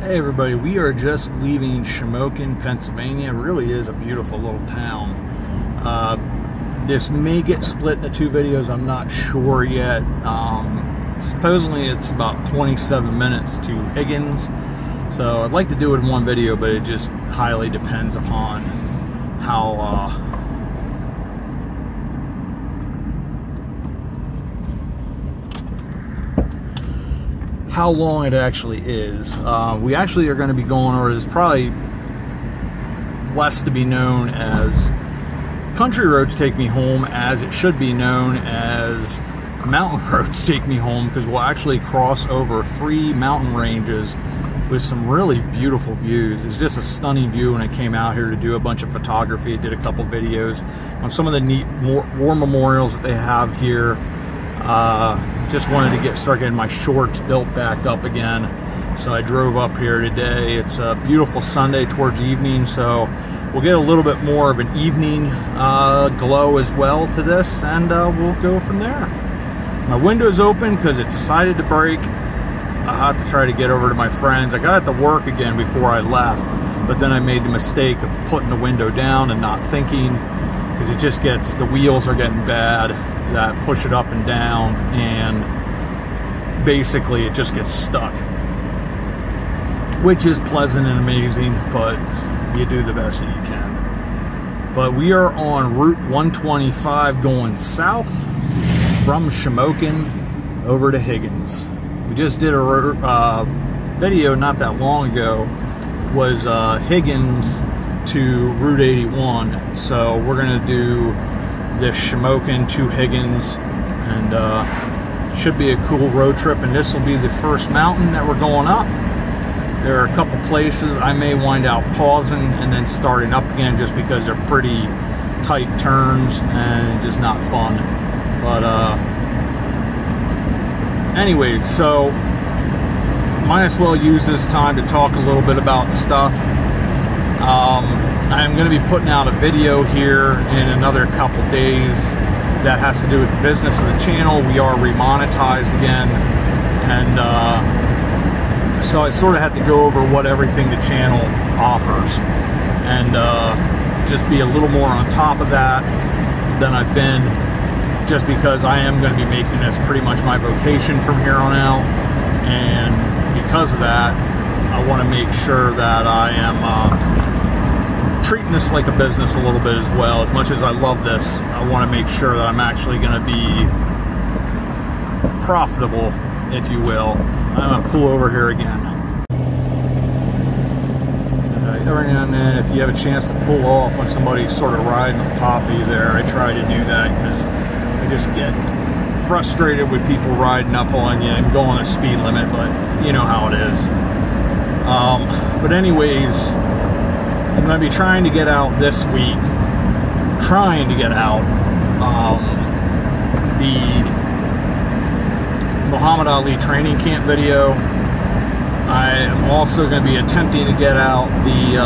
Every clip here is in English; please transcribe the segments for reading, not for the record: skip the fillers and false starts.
Hey everybody, we are just leaving Shamokin, Pennsylvania. It really is a beautiful little town. This may get split into two videos, I'm not sure yet. Supposedly it's about 27 minutes to Hegins, so I'd like to do it in one video, but it just highly depends upon how long it actually is. We actually are going to be going, or is probably less to be known as country roads take me home, as it should be known as mountain roads take me home, because we'll actually cross over 3 mountain ranges with some really beautiful views. It's just a stunning view when I came out here to do a bunch of photography. I did a couple videos on some of the neat war memorials that they have here. Just wanted to start getting my shorts built back up again, so I drove up here today. It's a beautiful Sunday towards evening, so we'll get a little bit more of an evening glow as well to this, and we'll go from there. My window's open because it decided to break. I have to try to get over to my friends. I got it to work again before I left, but then I made the mistake of putting the window down and not thinking, because it just gets, the wheels are getting bad that push it up and down, and basically it just gets stuck, which is pleasant and amazing, but you do the best that you can. But we are on Route 125 going south from Shamokin over to Hegins. We just did a video not that long ago, was Hegins to Route 81, so we're gonna do this Shamokin to Hegins, and should be a cool road trip. And this will be the first mountain that we're going up. There are a couple places I may wind out pausing and then starting up again, just because they're pretty tight turns and just not fun. But anyways, so might as well use this time to talk a little bit about stuff. I'm going to be putting out a video here in another couple days that has to do with the business of the channel. We are remonetized again, and so I sort of had to go over what everything the channel offers, and just be a little more on top of that than I've been, just because I am going to be making this pretty much my vocation from here on out, and because of that I want to make sure that I am treating this like a business a little bit as well. As much as I love this, I want to make sure that I'm actually going to be profitable, if you will. I'm going to pull over here again. Every now and then, if you have a chance to pull off when somebody's sort of riding on top of you there, I try to do that, because I just get frustrated with people riding up on you and going a speed limit, but you know how it is. But anyways, I'm going to be trying to get out this week, the Muhammad Ali training camp video. I am also going to be attempting to get out the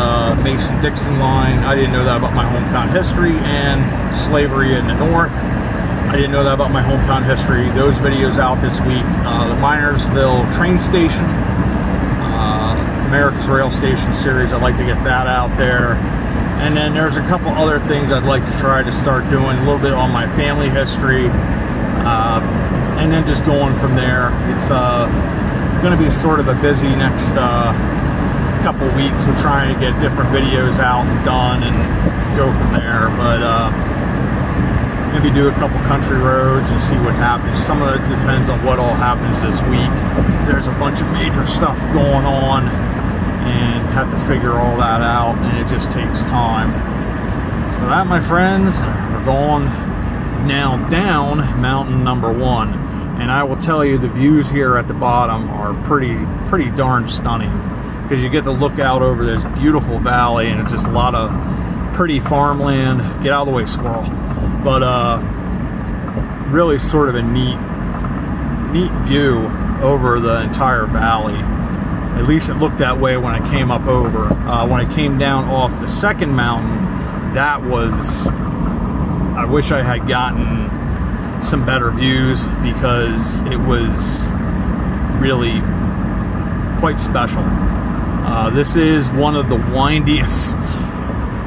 Mason-Dixon line. I didn't know that about my hometown history and slavery in the North. I didn't know that about my hometown history. Those videos out this week. The Minersville train station, America's Rail Station series, I'd like to get that out there. And then there's a couple other things I'd like to try to start doing, a little bit on my family history, and then just going from there. It's going to be sort of a busy next couple weeks with trying to get different videos out and done and go from there. But maybe do a couple country roads and see what happens. Some of it depends on what all happens this week. There's a bunch of major stuff going on, and have to figure all that out, and it just takes time. So that, my friends, we're going now down mountain number 1, and I will tell you, the views here at the bottom are pretty darn stunning, because you get to look out over this beautiful valley, and it's just a lot of pretty farmland. Get out of the way, squirrel. But really sort of a neat view over the entire valley. At least it looked that way when I came up over. When I came down off the second mountain, that was, I wish I had gotten some better views, because it was really quite special. This is one of the windiest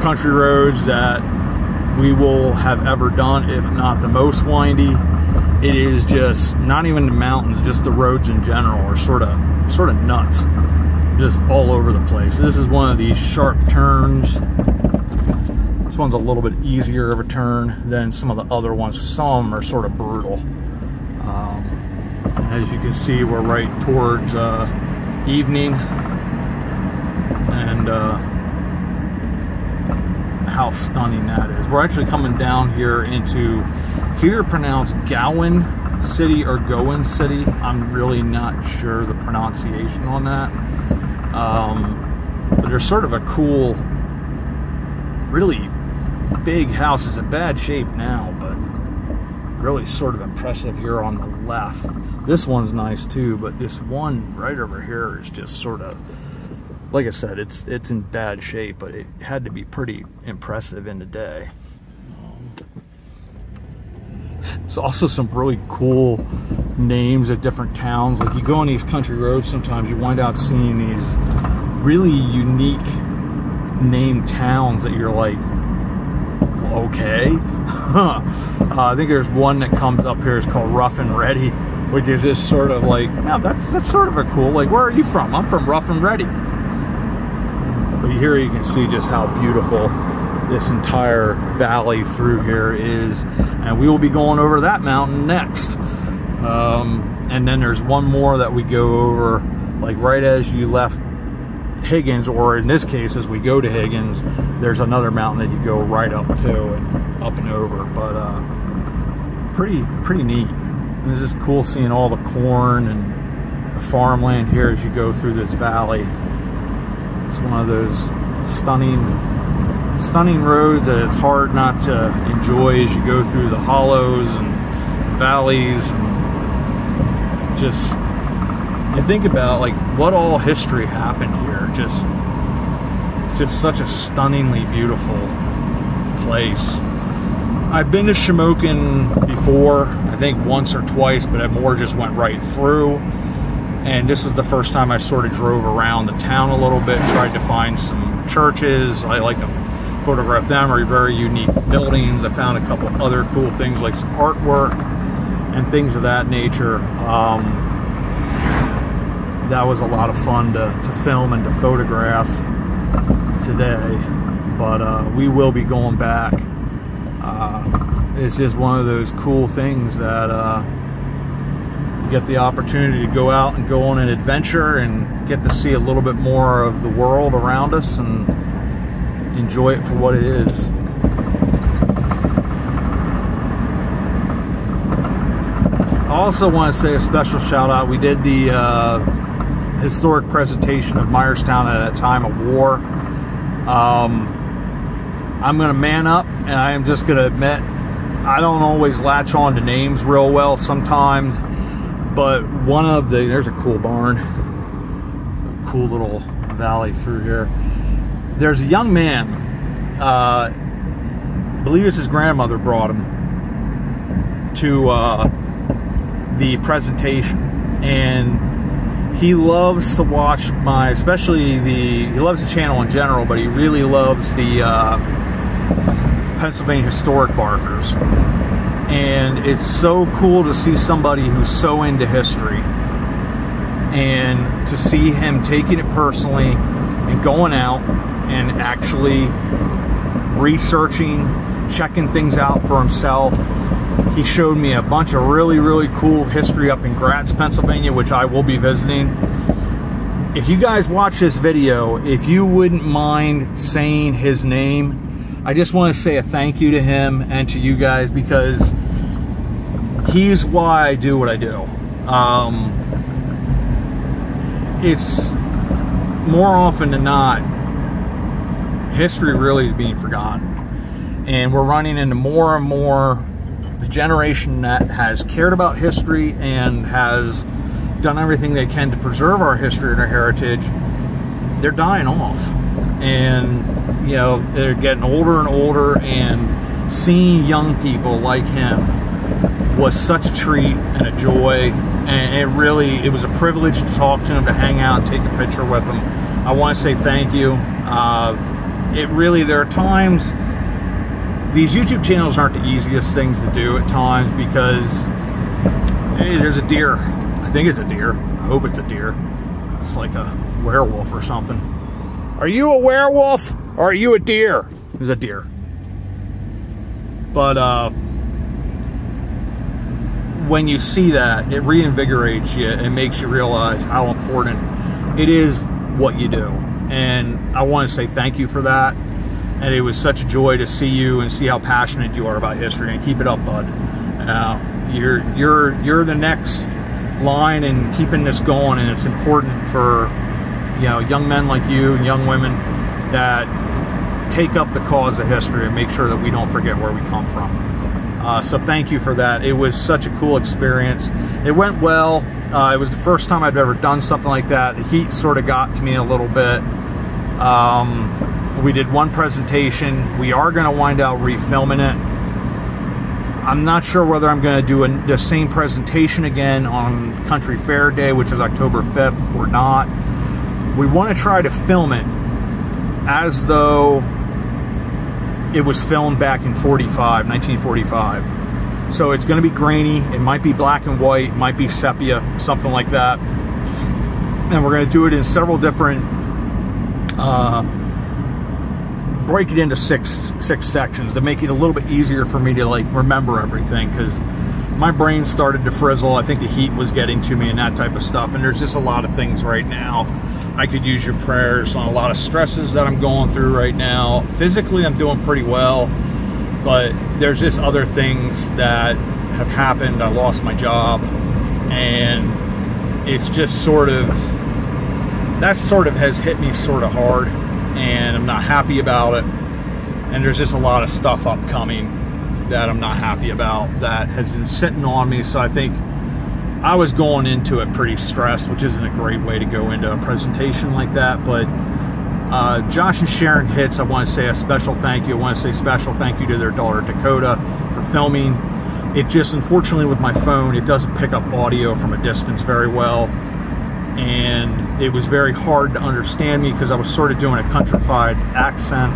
country roads that we will have ever done, if not the most windy. It is just not even the mountains, just the roads in general are sort of nuts, just all over the place. This is one of these sharp turns. This one's a little bit easier of a turn than some of the other ones. Some of them are sort of brutal. As you can see, we're right towards evening, and how stunning that is. We're actually coming down here into, it's either pronounced Gowan City or Gowan City. I'm really not sure the pronunciation on that. But there's sort of a cool, really big house. It's in bad shape now, but really sort of impressive here on the left. This one's nice too, but this one right over here is just sort of, like I said, it's in bad shape, but it had to be pretty impressive in the day. There's also some really cool names of different towns. Like, you go on these country roads, sometimes you wind out seeing these really unique named towns that you're like, okay. I think there's one that comes up here, it's called Rough and Ready, which is just sort of like, now that's sort of a cool, like, where are you from? I'm from Rough and Ready. But here you can see just how beautiful this entire valley through here is, and we will be going over that mountain next. And then there's one more that we go over, like right as you left Hegins, or in this case as we go to Hegins, there's another mountain that you go right up to and up and over. But pretty neat. And it's just cool seeing all the corn and the farmland here as you go through this valley. It's one of those stunning roads that it's hard not to enjoy as you go through the hollows and valleys, and just, you think about like what all history happened here. It's just such a stunningly beautiful place. I've been to Shamokin before, I think once or twice, but I more just went right through. And this was the first time I sort of drove around the town a little bit, tried to find some churches. I like to photograph them, or very unique buildings. I found a couple other cool things like some artwork and things of that nature. That was a lot of fun to film and to photograph today. But we will be going back. It's just one of those cool things that you get the opportunity to go out and go on an adventure and get to see a little bit more of the world around us and enjoy it for what it is. I also want to say a special shout out. We did the historic presentation of Myerstown at a time of war. I'm going to man up, and I am just going to admit I don't always latch on to names real well sometimes, but one of the, there's a cool barn. It's a cool little valley through here. There's a young man, I believe it's his grandmother brought him to the presentation, and he loves to watch my, especially he loves the channel in general, but he really loves the Pennsylvania historic markers. And it's so cool to see somebody who's so into history, and to see him taking it personally and going out and actually researching, checking things out for himself. He showed me a bunch of really cool history up in Hegins, Pennsylvania, which I will be visiting. If you guys watch this video, if you wouldn't mind saying his name, I just want to say a thank you to him and to you guys, because he's why I do what I do. It's more often than not, history really is being forgotten, and we're running into more and more the generation that has cared about history and has done everything they can to preserve our history and our heritage. They're dying off, and you know, they're getting older and older, and seeing young people like him was such a treat and a joy, and it was a privilege to talk to him, to hang out and take a picture with him. I want to say thank you. There are times, these YouTube channels aren't the easiest things to do at times because, hey, there's a deer. I think it's a deer. I hope it's a deer. It's like a werewolf or something. Are you a werewolf or are you a deer? It's a deer. But when you see that, it reinvigorates you and makes you realize how important it is what you do. And I want to say thank you for that. And it was such a joy to see you and see how passionate you are about history. And keep it up, bud. You're the next line in keeping this going, and it's important for, you know, young men like you and young women that take up the cause of history and make sure that we don't forget where we come from. So thank you for that. It was such a cool experience. It went well. It was the first time I've ever done something like that. The heat sort of got to me a little bit. We did one presentation. We are going to wind out refilming it. I'm not sure whether I'm going to do the same presentation again on Country Fair Day, which is October 5th, or not. We want to try to film it as though it was filmed back in 1945. So it's going to be grainy. It might be black and white, it might be sepia, something like that. And we're going to do it in several different, break it into six sections to make it a little bit easier for me to like remember everything, because my brain started to frizzle. I think the heat was getting to me and that type of stuff. And there's just a lot of things right now. I could use your prayers on a lot of stresses that I'm going through right now. Physically, I'm doing pretty well, but there's just other things that have happened. I lost my job, and it's just sort of, that sort of has hit me sort of hard, and I'm not happy about it. And there's just a lot of stuff upcoming that I'm not happy about that has been sitting on me. So I think I was going into it pretty stressed, which isn't a great way to go into a presentation like that. But Josh and Sharon Hitz, I want to say a special thank you. I want to say special thank you to their daughter Dakota for filming. It just, unfortunately with my phone, it doesn't pick up audio from a distance very well. And it was very hard to understand me because I was sort of doing a countrified accent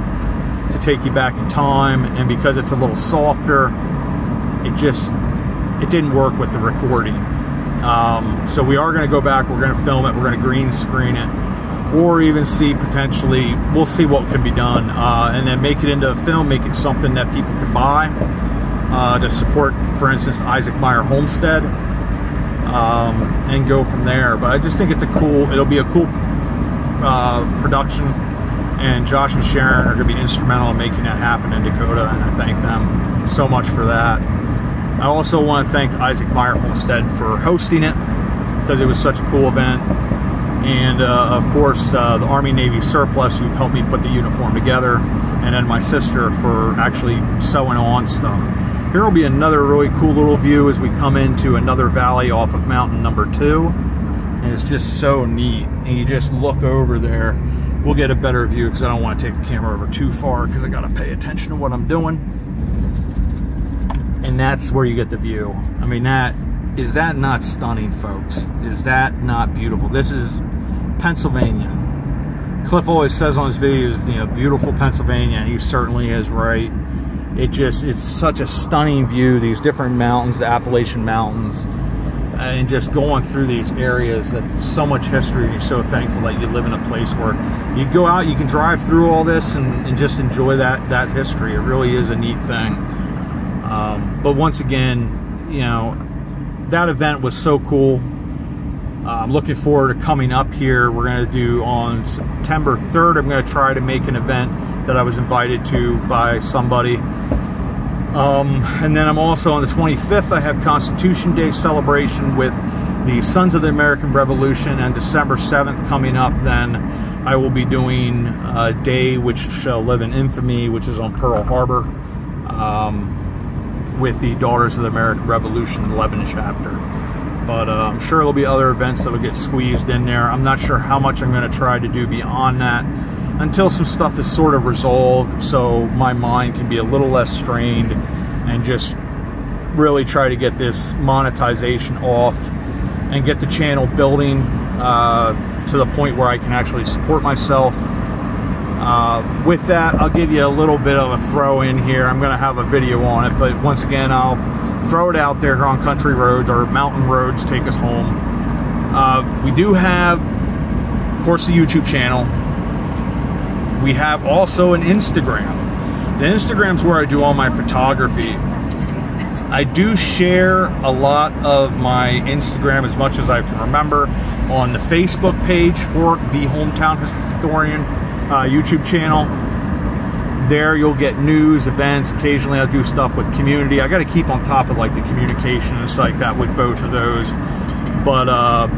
to take you back in time. And because it's a little softer, it didn't work with the recording. So we are going to go back, we're going to film it, we're going to green screen it, or even see potentially, we'll see what can be done, and then make it into a film, make it something that people can buy to support, for instance, Isaac Meyer Homestead, and go from there. But I just think it's it'll be a cool production, and Josh and Sharon are going to be instrumental in making that happen in Dakota, and I thank them so much for that. I also want to thank Isaac Meyer Homestead for hosting it, because it was such a cool event. And of course, the Army Navy surplus, who helped me put the uniform together, and then my sister for actually sewing on stuff. Here will be another really cool little view as we come into another valley off of mountain number 2. And it's just so neat. And you just look over there. We'll get a better view because I don't want to take the camera over too far because I got to pay attention to what I'm doing. And that's where you get the view. I mean, is that not stunning, folks? Is that not beautiful? This is Pennsylvania. Cliff always says on his videos, you know, beautiful Pennsylvania, and he certainly is right. It's such a stunning view, these different mountains, the Appalachian Mountains, and just going through these areas that so much history, and you're so thankful that you live in a place where you go out, you can drive through all this and just enjoy that history. It really is a neat thing. But once again, you know, that event was so cool. I'm looking forward to coming up here. We're going to do on September 3rd, I'm going to try to make an event that I was invited to by somebody. And then I'm also on the 25th, I have Constitution Day celebration with the Sons of the American Revolution, and December 7th coming up, then I will be doing a day which shall live in infamy, which is on Pearl Harbor, with the Daughters of the American Revolution 11 chapter. But I'm sure there'll be other events that will get squeezed in there. I'm not sure how much I'm going to try to do beyond that until some stuff is sort of resolved, so my mind can be a little less strained and just really try to get this monetization off and get the channel building to the point where I can actually support myself. With that, I'll give you a little bit of a throw in here. I'm going to have a video on it, but once again, I'll throw it out there on country roads or mountain roads take us home. We do have, of course, the YouTube channel. We have also an Instagram. The Instagram's where I do all my photography. I do share a lot of my Instagram as much as I can remember on the Facebook page for the Hometown Historian YouTube channel. There you'll get news, events. Occasionally I'll do stuff with community. I got to keep on top of like the communication and stuff like that with both of those. But a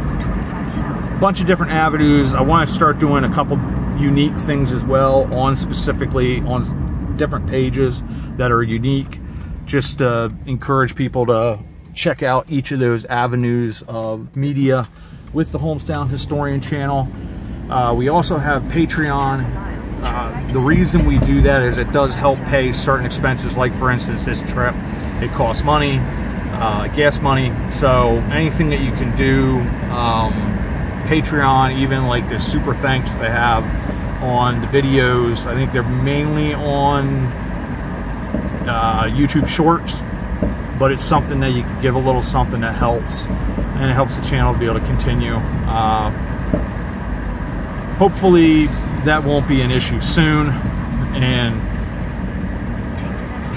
bunch of different avenues. I want to start doing a couple unique things as well on specifically on different pages that are unique, just to encourage people to check out each of those avenues of media with the Hometown Historian channel. We also have Patreon. The reason we do that is it does help pay certain expenses, like for instance this trip. It costs money, gas money, so anything that you can do, Patreon, even like the super thanks they have on the videos. I think they're mainly on YouTube Shorts, but it's something that you can give a little something that helps, and it helps the channel to be able to continue. Hopefully that won't be an issue soon, and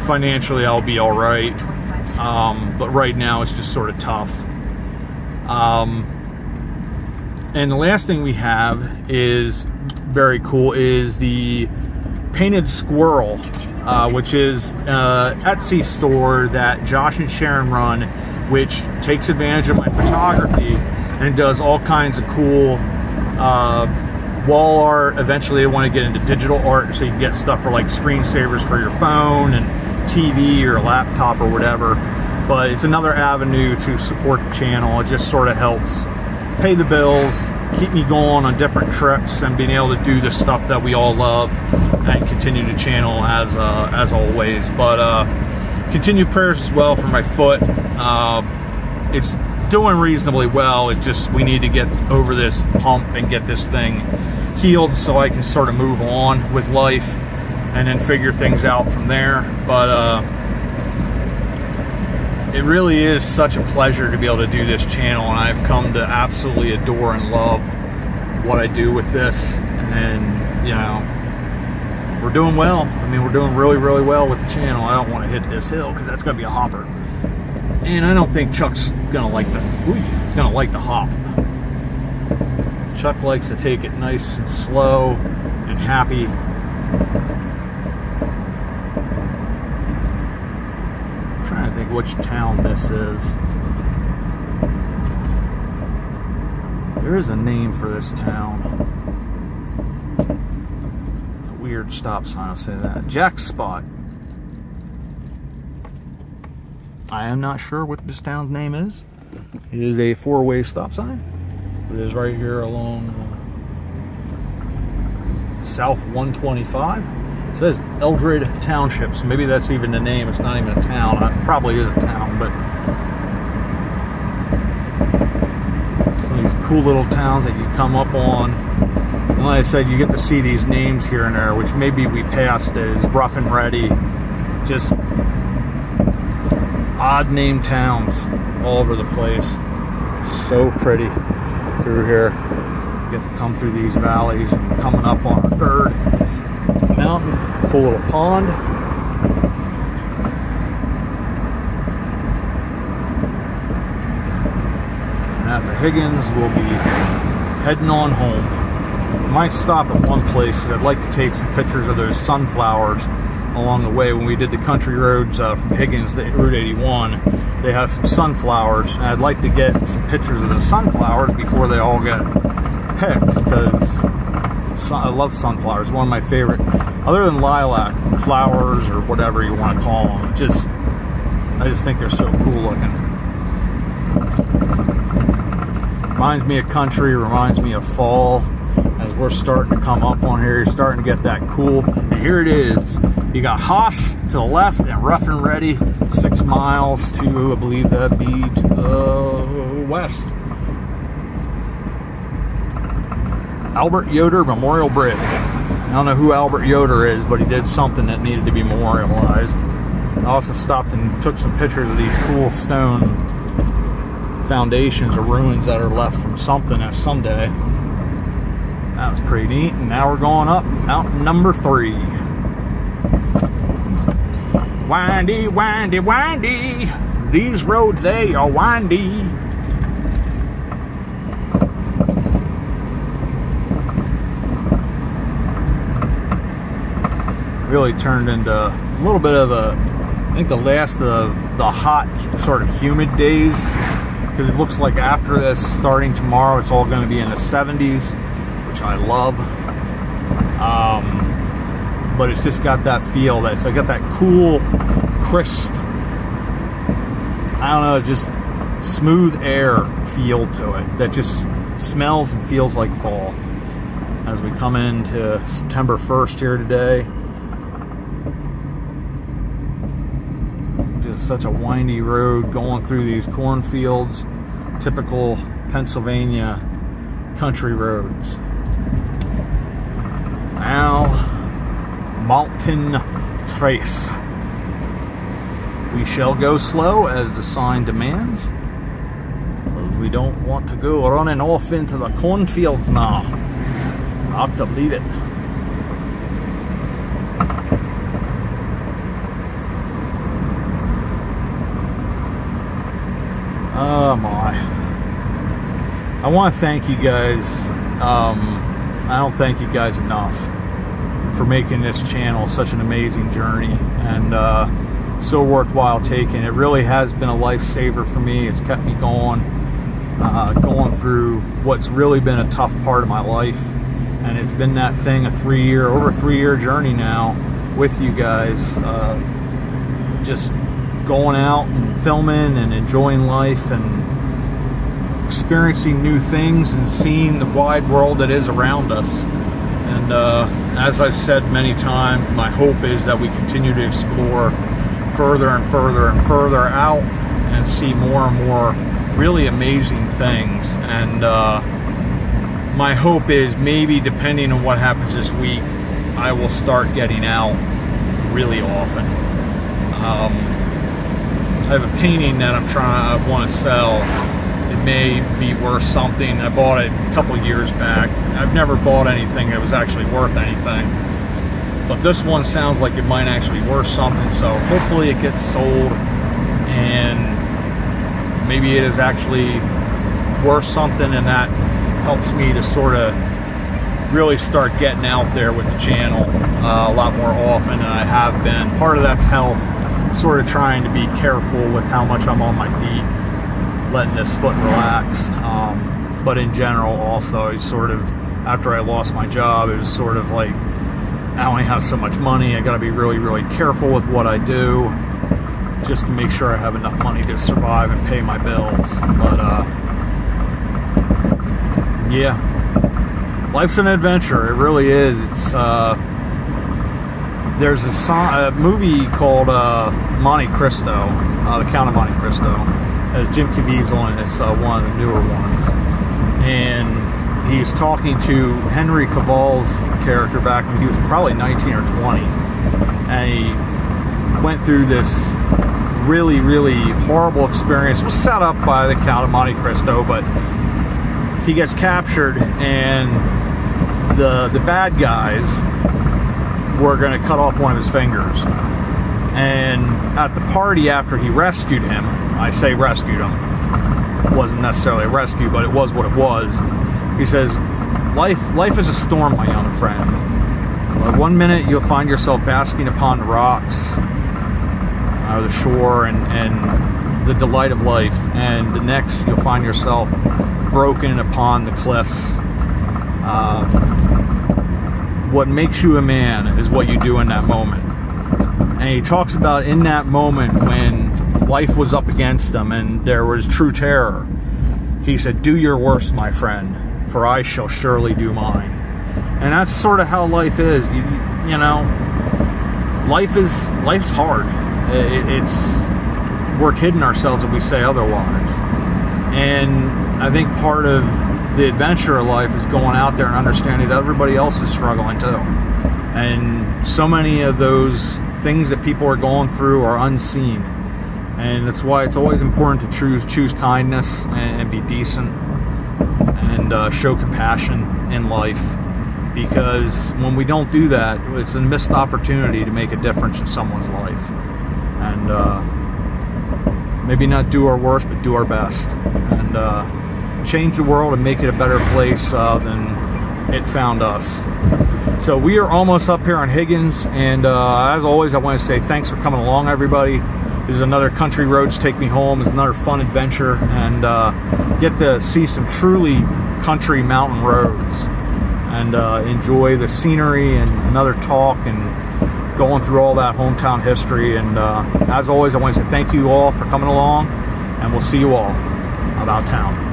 financially I'll be all right. But right now it's just sort of tough. And the last thing we have is very cool, is the Painted Squirrel, which is an Etsy store that Josh and Sharon run, which takes advantage of my photography and does all kinds of cool wall art. Eventually I want to get into digital art, so you can get stuff for like screensavers for your phone and TV or laptop or whatever. But it's another avenue to support the channel. It just sort of helps pay the bills, keep me going on different trips, and being able to do the stuff that we all love and continue the channel as always. But continued prayers as well for my foot. It's doing reasonably well. It's just we need to get over this hump and get this thing healed so I can sort of move on with life and then figure things out from there. But it really is such a pleasure to be able to do this channel, and I've come to absolutely adore and love what I do with this. And you know, we're doing well. I mean, we're doing really, really well with the channel. I don't want to hit this hill because that's gonna be a hopper, and I don't think Chuck's gonna like the hop. Chuck likes to take it nice and slow and happy. I'm trying to think which town this is. There is a name for this town. A weird stop sign, I'll say that. Jack's Spot. I am not sure what this town's name is. It is a four-way stop sign. It is right here along South 125. It says Eldred Township, so maybe that's even the name. It's not even a town. It probably is a town, but some of these cool little towns that you come up on. And like I said, you get to see these names here and there, which maybe we passed as rough and ready. Just odd name towns all over the place. So pretty through here. You get to come through these valleys and coming up on a third mountain. Cool little pond. And after Hegins, we'll be heading on home. Might stop at one place because I'd like to take some pictures of those sunflowers along the way. When we did the country roads from Hegins to Route 81, they have some sunflowers, and I'd like to get some pictures of the sunflowers before they all get picked, because I love sunflowers. One of my favorite, other than lilac flowers or whatever you want to call them. I just think they're so cool looking. Reminds me of country, reminds me of fall. As we're starting to come up on here, you're starting to get that cool. And here it is. You got Haas to the left and Rough and Ready, 6 miles to, I believe that'd be to the west. Albert Yoder Memorial Bridge. I don't know who Albert Yoder is, but he did something that needed to be memorialized. I also stopped and took some pictures of these cool stone foundations or ruins that are left from something at someday. That was pretty neat. And now we're going up mountain number 3. Windy, windy, windy. These roads, they are windy. Really turned into a little bit of a, I think the last of the hot, sort of humid days, because it looks like after this, starting tomorrow, it's all going to be in the 70s, which I love. But it's just got that feel, that it's got that cool, crisp, I don't know, just smooth air feel to it that just smells and feels like fall. As we come into September 1st here today. Just such a windy road going through these cornfields, typical Pennsylvania country roads. Now, Mountain Trace. We shall go slow as the sign demands, because we don't want to go running off into the cornfields now. Not to believe it. Oh my. I want to thank you guys. I don't thank you guys enough for making this channel such an amazing journey and so worthwhile taking. It really has been a lifesaver for me. It's kept me going through what's really been a tough part of my life. And it's been that thing, over 3 year journey now with you guys. Just going out and filming and enjoying life and experiencing new things and seeing the wide world that is around us. And as I've said many times, my hope is that we continue to explore further and further and further out and see more and more really amazing things. And my hope is, maybe depending on what happens this week, I will start getting out really often. I have a painting that I want to sell. It may be worth something. I bought it a couple years back. I've never bought anything that was actually worth anything, but this one sounds like it might actually be worth something, so hopefully it gets sold and maybe it is actually worth something, and that helps me to sort of really start getting out there with the channel a lot more often than I have been. Part of that's health, sort of trying to be careful with how much I'm on my feet, letting this foot relax. But in general also, it's sort of, after I lost my job, it was sort of like, I only have so much money, I gotta be really, really careful with what I do, just to make sure I have enough money to survive and pay my bills. But yeah, life's an adventure, it really is. It's there's a movie called Monte Cristo, The Count of Monte Cristo, has Jim Caviezel in it. It's one of the newer ones, and he's talking to Henry Cavill's character back when he was probably 19 or 20, and he went through this really, really horrible experience. It was set up by the Count of Monte Cristo, but he gets captured, and the bad guys were going to cut off one of his fingers. And at the party after he rescued him, I say rescued him, it wasn't necessarily a rescue, but it was what it was. He says, life is a storm, my young friend. Like, one minute you'll find yourself basking upon the rocks, the shore, and the delight of life, and the next you'll find yourself broken upon the cliffs. What makes you a man is what you do in that moment. And he talks about in that moment when life was up against him and there was true terror. He said, do your worst, my friend, for I shall surely do mine. And that's sort of how life is. You know, life's hard. We're kidding ourselves if we say otherwise. And I think part of the adventure of life is going out there and understanding that everybody else is struggling too. And so many of those things that people are going through are unseen. And that's why it's always important to choose kindness and be decent and show compassion in life. Because when we don't do that, it's a missed opportunity to make a difference in someone's life. And maybe not do our worst, but do our best. And change the world and make it a better place than it found us. So we are almost up here on Hegins, and as always, I want to say thanks for coming along, everybody. This is another Country Roads Take Me Home. It's another fun adventure, and get to see some truly country mountain roads, and enjoy the scenery and another talk and going through all that hometown history. And as always, I want to say thank you all for coming along, and we'll see you all about town.